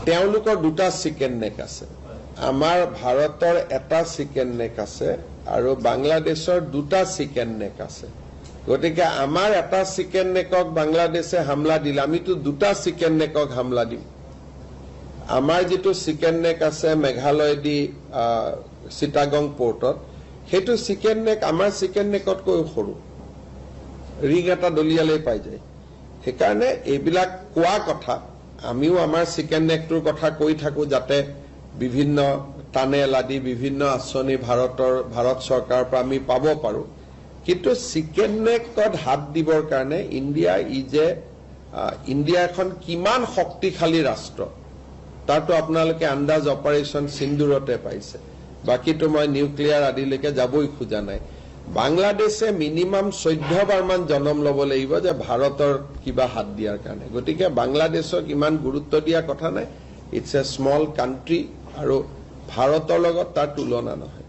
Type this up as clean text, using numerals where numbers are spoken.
তেওঁলোকৰ দুটা chicken neck আছে। আমাৰ ভাৰতৰ এটা চিকেন নেক আছে আৰু বাংলাদেশৰ দুটা চিকেন নেক আছে। গতিকে আমাৰ এটা চিকেন নেকক বাংলাদেশে হামলা দিলে আমিতো দুটা চিকেন নেকক হামলা দিম। আমাৰ যেটো চিকেন নেক আছে মেঘালয়দি চিটাগং পোৰ্টত, সেইটো চিকেন নেক আমাৰ চিকেন নেকতকৈ সৰু, ৰিং এটা দলিয়ালেই পাই যায়। সেইকাৰণে এইবিলাক কোৱা কথা, আমিও আমাৰ চিকেন নেকটোৰ কথা কৈ থাকো যাতে বিভিন্ন টানেল আদি বিভিন্ন আঁচনি ভাৰত চৰকাৰৰ পৰা আমি পাব পাৰো। কিন্তু চিকেন নেকত হাত দিবৰ কাৰণে ইণ্ডিয়া এখন কিমান শক্তিশালী ৰাষ্ট্ৰ তাৰতো আপোনালোকে আন্দাজ অপাৰেশ্যন সিন্দুৰতে পাইছে। বাকীতো মই নিউক্লিয়াৰ আদিলৈকে যাবই খোজা নাই। বাংলাদেশে মিনিমাম 14 বাৰ মান জনম ল'ব লাগিব যে ভাৰতৰ কিবা হাত দিয়াৰ কাৰণে। গতিকে বাংলাদেশক ইমান গুৰুত্ব দিয়া কথা নাই। ইটছ এ স্মল কাণ্ট্ৰি আৰু ভাৰতৰ লগত তাৰ তুলনা নহয়।